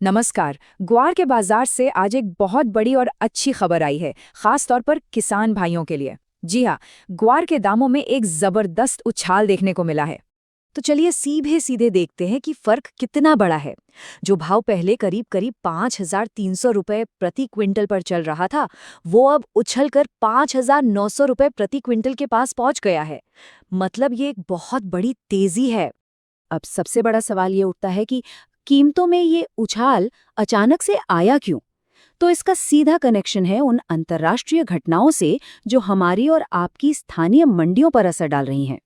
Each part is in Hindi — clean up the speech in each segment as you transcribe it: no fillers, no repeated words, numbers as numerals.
नमस्कार। ग्वार के बाजार से आज एक बहुत बड़ी और अच्छी खबर आई है, खास तौर पर किसान भाइयों के लिए। जी हाँ, ग्वार के दामों में एक जबरदस्त उछाल देखने को मिला है। तो चलिए सीधे सीधे देखते हैं कि फर्क कितना बड़ा है। जो भाव पहले करीब करीब 5,300 रुपये प्रति क्विंटल पर चल रहा था, वो अब उछलकर 5,900 रुपये प्रति क्विंटल के पास पहुंच गया है। मतलब ये एक बहुत बड़ी तेजी है। अब सबसे बड़ा सवाल ये उठता है कि कीमतों में ये उछाल अचानक से आया क्यों? तो इसका सीधा कनेक्शन है उन अंतर्राष्ट्रीय घटनाओं से जो हमारी और आपकी स्थानीय मंडियों पर असर डाल रही हैं।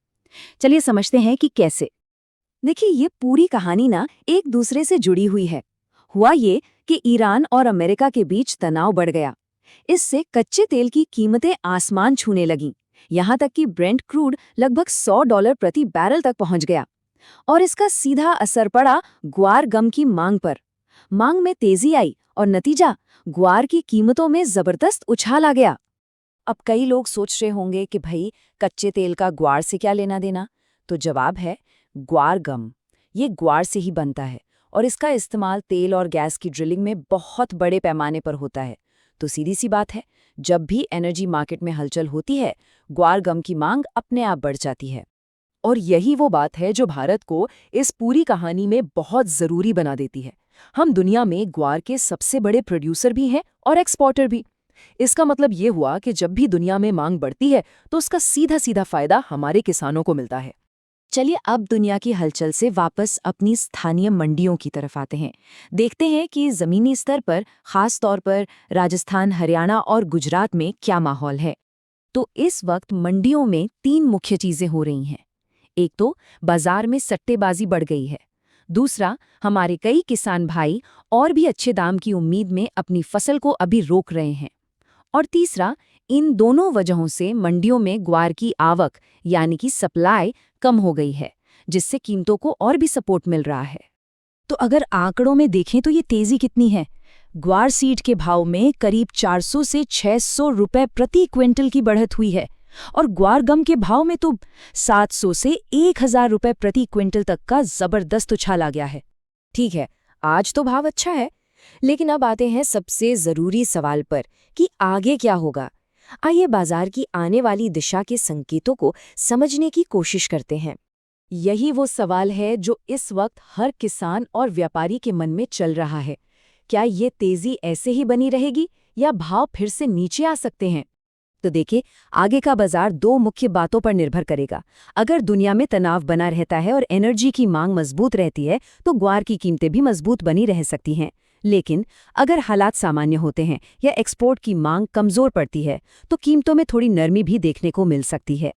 चलिए समझते हैं कि कैसे। देखिए, ये पूरी कहानी ना एक दूसरे से जुड़ी हुई है। हुआ ये कि ईरान और अमेरिका के बीच तनाव बढ़ गया। इससे कच्चे तेल की कीमतें आसमान छूने लगीं। यहाँ तक कि ब्रेंट क्रूड लगभग $100 प्रति बैरल तक पहुंच गया। और इसका सीधा असर पड़ा ग्वार गम की मांग पर। मांग में तेजी आई और नतीजा, ग्वार की कीमतों में जबरदस्त उछाल आ गया। अब कई लोग सोच रहे होंगे कि भाई, कच्चे तेल का ग्वार से क्या लेना देना? तो जवाब है ग्वार गम। ये ग्वार से ही बनता है और इसका इस्तेमाल तेल और गैस की ड्रिलिंग में बहुत बड़े पैमाने पर होता है। तो सीधी सी बात है, जब भी एनर्जी मार्केट में हलचल होती है, ग्वार गम की मांग अपने आप बढ़ जाती है। और यही वो बात है जो भारत को इस पूरी कहानी में बहुत जरूरी बना देती है। हम दुनिया में ग्वार के सबसे बड़े प्रोड्यूसर भी हैं और एक्सपोर्टर भी। इसका मतलब ये हुआ कि जब भी दुनिया में मांग बढ़ती है तो उसका सीधा सीधा फायदा हमारे किसानों को मिलता है। चलिए अब दुनिया की हलचल से वापस अपनी स्थानीय मंडियों की तरफ आते हैं। देखते हैं कि जमीनी स्तर पर, खास तौर पर राजस्थान, हरियाणा और गुजरात में क्या माहौल है। तो इस वक्त मंडियों में 3 मुख्य चीजें हो रही हैं। एक तो बाजार में सट्टेबाजी बढ़ गई है। दूसरा, हमारे कई किसान भाई और भी अच्छे दाम की उम्मीद में अपनी फसल को अभी रोक रहे हैं। और तीसरा, इन दोनों वजहों से मंडियों में ग्वार की आवक यानी कि सप्लाई कम हो गई है, जिससे कीमतों को और भी सपोर्ट मिल रहा है। तो अगर आंकड़ों में देखें तो ये तेजी कितनी है। ग्वार सीड के भाव में करीब 400 से 600 रुपए प्रति क्विंटल की बढ़त हुई है और ग्वार गम के भाव में तो 700 से 1,000 रुपए प्रति क्विंटल तक का जबरदस्त उछाल आ गया है। ठीक है, आज तो भाव अच्छा है, लेकिन अब आते हैं सबसे जरूरी सवाल पर कि आगे क्या होगा। आइए बाजार की आने वाली दिशा के संकेतों को समझने की कोशिश करते हैं। यही वो सवाल है जो इस वक्त हर किसान और व्यापारी के मन में चल रहा है। क्या ये तेजी ऐसे ही बनी रहेगी या भाव फिर से नीचे आ सकते हैं? तो देखिए, आगे का बाजार 2 मुख्य बातों पर निर्भर करेगा। अगर दुनिया में तनाव बना रहता है और एनर्जी की मांग मजबूत रहती है तो ग्वार की कीमतें भी मजबूत बनी रह सकती हैं। लेकिन अगर हालात सामान्य होते हैं या एक्सपोर्ट की मांग कमजोर पड़ती है तो कीमतों में थोड़ी नरमी भी देखने को मिल सकती है।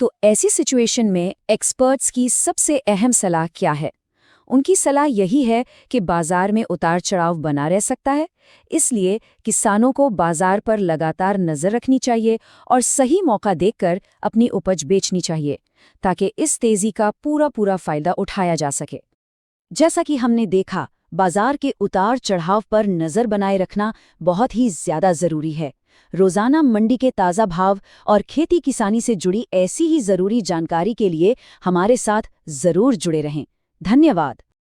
तो ऐसी सिचुएशन में एक्सपर्ट्स की सबसे अहम सलाह क्या है? उनकी सलाह यही है कि बाजार में उतार चढ़ाव बना रह सकता है, इसलिए किसानों को बाजार पर लगातार नजर रखनी चाहिए और सही मौका देखकर अपनी उपज बेचनी चाहिए, ताकि इस तेजी का पूरा फायदा उठाया जा सके। जैसा कि हमने देखा, बाजार के उतार चढ़ाव पर नजर बनाए रखना बहुत ही ज्यादा जरूरी है। रोजाना मंडी के ताज़ा भाव और खेती किसानी से जुड़ी ऐसी ही जरूरी जानकारी के लिए हमारे साथ जरूर जुड़े रहें। धन्यवाद।